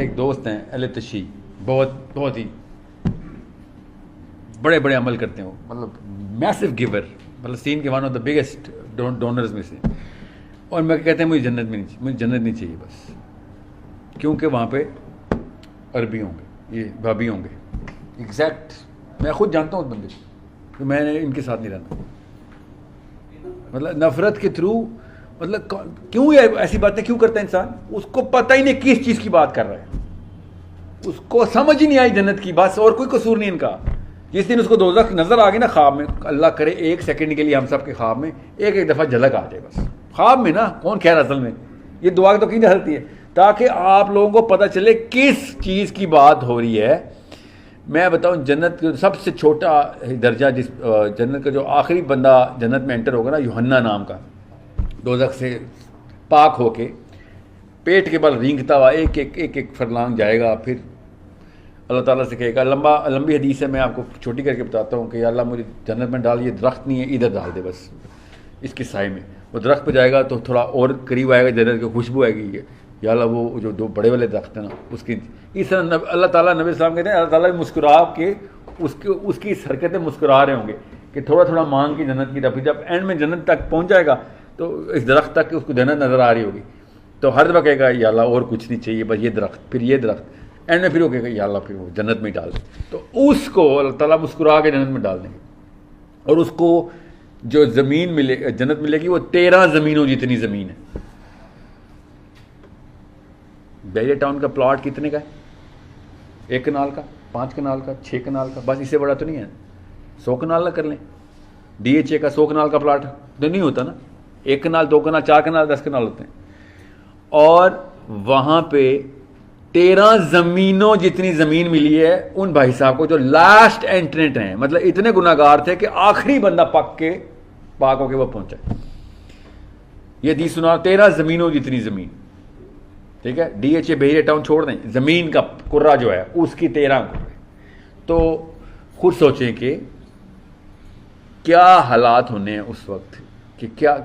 ایک دوست ہیں اہل تشیع، بہت ہی بڑے بڑے عمل کرتے ہیں وہ، مطلب میسو گیور، فلسطین کے one of the biggest donors میں سے. اور میں کہتے ہیں مجھے جنت نہیں چاہیے بس، کیونکہ وہاں پہ عربی ہوں گے، یہ بھابی ہوں گے. ایگزیکٹ میں خود جانتا ہوں اس بندے کہ میں نے ان کے ساتھ نہیں رہنا. مطلب نفرت کے تھرو، مطلب کیوں یہ ایسی باتیں کیوں کرتا ہے انسان؟ اس کو پتہ ہی نہیں کس چیز کی بات کر رہا ہے، اس کو سمجھ ہی نہیں آئی جنت کی بس، اور کوئی قصور نہیں ان کا. جس دن اس کو دوزخ نظر آ گئی نا خواب میں، اللہ کرے ایک سیکنڈ کے لیے ہم سب کے خواب میں ایک دفعہ جھلک آ جائے بس، خواب میں نا، کون کہہ رہا اصل میں، یہ دعا تو کی جا سکتی ہے تاکہ آپ لوگوں کو پتہ چلے کس چیز کی بات ہو رہی ہے. میں بتاؤں جنت کا سب سے چھوٹا درجہ، جس جنت کا جو آخری بندہ جنت میں انٹر ہوگا نا، یوحنا نام کا، دوزخ سے پاک ہو کے پیٹ کے بل رینگتا ہوا ایک فرلانگ جائے گا. پھر اللہ تعالیٰ سے کہے گا، لمبی حدیث ہے، میں آپ کو چھوٹی کر کے بتاتا ہوں کہ یا اللہ مجھے جنت میں ڈال، یہ درخت نہیں ہے ادھر ڈال دے بس اس کے سائے میں. وہ درخت پہ جائے گا تو تھوڑا اور قریب آئے گا، جنت کی خوشبو آئے گی، یا اللہ وہ جو دو بڑے والے درخت ہیں نا اس کی. اس طرح اللہ تعالیٰ نبی السلام کہتے ہیں اللہ تعالیٰ مسکرا کے اس کی اس حرکتیں مسکرا رہے ہوں گے کہ تھوڑا تھوڑا مانگ کی جنت کی طرف. جب اینڈ میں جنت تک پہنچ جائے گا تو اس درخت تک اس کو جنت نظر آ رہی ہوگی، تو ہر دفعہ کہے گا یا اللہ اور کچھ نہیں چاہیے بس یہ درخت، پھر یہ درخت. اینڈ میں پھر وہ کہے گا یا اللہ پھر وہ جنت میں ڈال دیں. تو اس کو اللہ تعالیٰ مسکرا کے جنت میں ڈال دیں گے. اور اس کو جو زمین جنت ملے گی وہ 13 زمینوں جتنی زمین ہے. بیریا ٹاؤن کا پلاٹ کتنے کا ہے؟ 1 کنال کا، 5 کنال کا، 6 کنال کا، بس اس سے بڑا تو نہیں ہے. 100 کنال کا کر لیں. DHA کا 100 کنال کا پلاٹ تو نہیں ہوتا نا، 1 کنال، 2 کنال، 4 کنال، 10 کنال ہوتے ہیں. اور وہاں پہ 13 زمینوں جتنی زمین ملی ہے ان بھائی صاحب کو جو لاسٹ انٹرنٹ ہیں، مطلب اتنے گناہ گار تھے کہ آخری بندہ پاک ہو کے وہ پہنچا. یہ حدیث سنا، 13 زمینوں جتنی زمین، ٹھیک ہے. DHA بیریا ٹاؤن چھوڑ دیں، زمین کا کرہ جو ہے اس کی 13 کرے. تو خود سوچیں کہ کیا حالات ہونے ہیں اس وقت، کہ کیا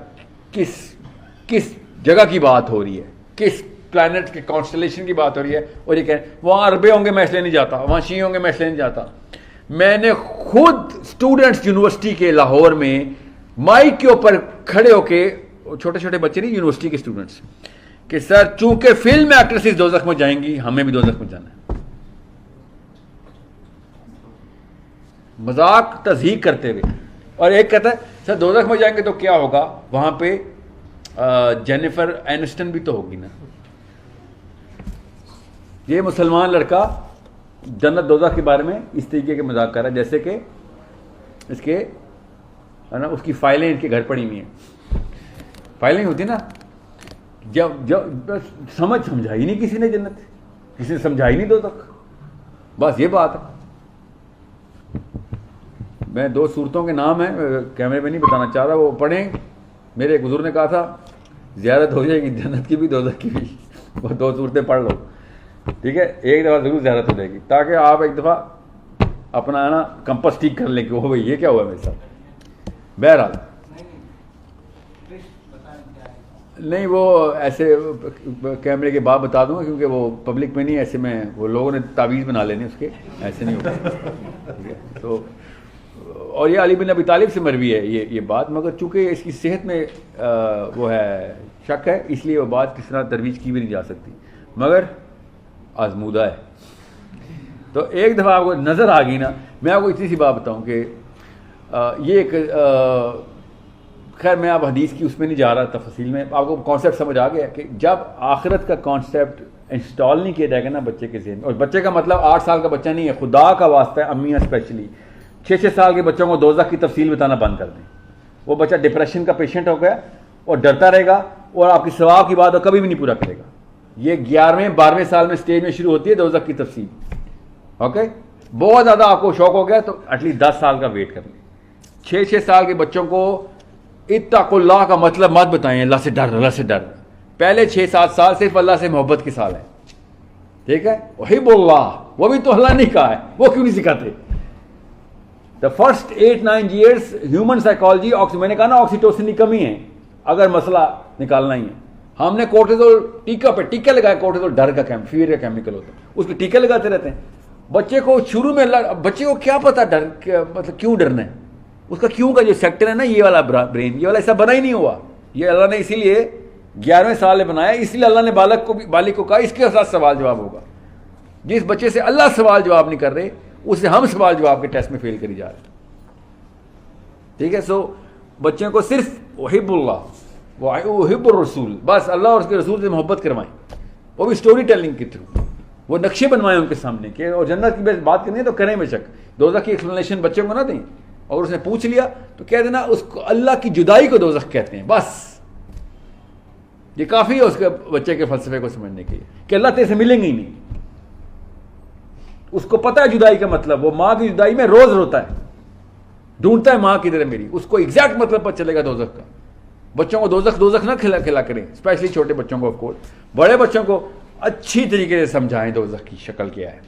کس جگہ کی بات ہو رہی ہے، کس پلانٹ کے کانسٹلیشن کی بات ہو رہی ہے. اور یہ کہیں وہاں عربے ہوں گے میں اس لیے نہیں جاتا، وہاں شیعہ ہوں گے میں اس لیے نہیں جاتا. میں نے خود اسٹوڈنٹس یونیورسٹی کے لاہور میں مائک کے اوپر کھڑے ہو کے، چھوٹے چھوٹے بچے نہیں، یونیورسٹی کے اسٹوڈنٹس، کہ سر چونکہ فلم ایکٹریسز دوزخ میں جائیں گی ہمیں بھی دوزخ میں جانا ہے. مذاق تضحیق کرتے ہوئے. اور ایک کہتا ہے سر دوزخ میں جائیں گے تو کیا ہوگا، وہاں پہ جینیفر اینسٹن بھی تو ہوگی نا. یہ مسلمان لڑکا جنت دوزخ کے بارے میں اس طریقے کے مذاق کر رہا ہے جیسے کہ اس کے ہے نا اس کی فائلیں ان کے گھر پڑی ہوئی ہیں. فائلیں ہوتی نا، جب سمجھا ہی نہیں کسی نے جنت، کسی نے سمجھا ہی نہیں دوزخ، بس یہ بات ہے. میں 2 صورتوں کے نام ہیں کیمرے میں نہیں بتانا چاہ رہا، وہ پڑھیں. میرے ایک بزرگ نے کہا تھا زیارت ہو جائے گی جنت کی بھی دوزخ کی بھی، وہ 2 صورتیں پڑھ لو، ٹھیک ہے. ایک دفعہ ضرور زیارت ہو جائے گی تاکہ آپ ایک دفعہ اپنا ہے نا کمپس ٹھیک کر لیں کہ وہ بھائی یہ کیا ہوا میرے ساتھ. بہرحال نہیں، وہ ایسے کیمرے کے بعد بتا دوں گا کیونکہ وہ پبلک میں نہیں، ایسے میں وہ لوگوں نے تعویذ بنا لینے اس کے، ایسے نہیں ہوگا، ٹھیک ہے. تو اور یہ علی بن ابی طالب سے مروی ہے یہ بات، مگر چونکہ اس کی صحت میں وہ ہے شک ہے، اس لیے وہ بات کس طرح ترویج کی بھی نہیں جا سکتی، مگر آزمودہ ہے. تو ایک دفعہ آپ کو نظر آ گئی نا. میں آپ کو اتنی سی بات بتاؤں کہ یہ ایک خیر میں اب حدیث کی اس میں نہیں جا رہا تفصیل میں، آپ کو کانسیپٹ سمجھ آ گیا کہ جب آخرت کا کانسیپٹ انسٹال نہیں کیا جائے گا نا بچے کے ذہن میں، اور بچے کا مطلب 8 سال کا بچہ نہیں ہے، خدا کا واسطہ ہے، امیاں اسپیشلی 6 سال کے بچوں کو دوزخ کی تفصیل بتانا بند کر دیں. وہ بچہ ڈپریشن کا پیشنٹ ہو گیا اور ڈرتا رہے گا، اور آپ کی ثواب کی بات کبھی بھی نہیں پورا کرے گا. یہ 11ویں 12ویں سال میں اسٹیج میں شروع ہوتی ہے دوزخ کی تفصیل. اوکے، بہت زیادہ آپ کو شوق ہو گیا تو ایٹ لیسٹ 10 سال کا ویٹ کر لیں. 6 سال کے بچوں کو اتقوا اللہ کا مطلب مت بتائیں، اللہ سے ڈر، اللہ سے ڈر. پہلے 6-7 سال صرف اللہ سے محبت کے سال ہے، ٹھیک ہے. احب اللہ، وہ بھی تو اللہ نے کہا ہے، وہ کیوں نہیں سکھاتے؟ The first 8-9 years human psychology, میں نے کہا نا آکسیٹوسن کی کمی ہے اگر مسئلہ نکالنا ہی ہے. ہم نے کورٹیزول ٹیکا پہ ٹیکا لگایا, کورٹیزول ڈر کا فیئر کا کیمیکل ہوتا ہے, اس کے ٹیکے لگاتے رہتے ہیں. بچے کو شروع میں بچے کو کیا پتا ڈر مطلب کیوں ڈرنا ہے, اس کا کیوں کا جو سیکٹر ہے نا, یہ والا برین, یہ والا ایسا بنا ہی نہیں ہوا. یہ اللہ نے اسی لیے 11ویں سال میں بنایا, اس لیے اللہ نے بالغ کو کہا اس کے ساتھ سوال جواب ہوگا. جس بچے سے اللہ سوال جواب نہیں کر رہے, اسے ہم سوال جواب کے ٹیسٹ میں فیل کری جا رہے ہیں. ٹھیک ہے, سو بچوں کو صرف وحب اللہ وحب الرسول, بس اللہ اور اس کے رسول سے محبت کروائیں, وہ بھی اسٹوری ٹیلنگ کے تھرو, وہ نقشے بنوائیں ان کے سامنے کہ اور جنت کی بات کرنی ہے تو کریں بے شک, دوزخ کی ایکسپلینیشن بچوں کو نہ دیں. اور اس نے پوچھ لیا تو کہہ دینا اس کو اللہ کی جدائی کو دوزخ کہتے ہیں, بس یہ کافی ہے اس کے بچے کے فلسفے کو سمجھنے کے لیے کہ اللہ تیرے سے ملیں گے ہی نہیں. اس کو پتہ ہے جدائی کا مطلب, وہ ماں کی جدائی میں روز روتا ہے, ڈھونڈتا ہے ماں کدھر ہے میری, اس کو ایگزیکٹ مطلب پتہ چلے گا دوزخ کا. بچوں کو دوزخ نہ کھلا کریں, اسپیشلی چھوٹے بچوں کو. آف کورس بڑے بچوں کو اچھی طریقے سے سمجھائیں دوزخ کی شکل کیا ہے.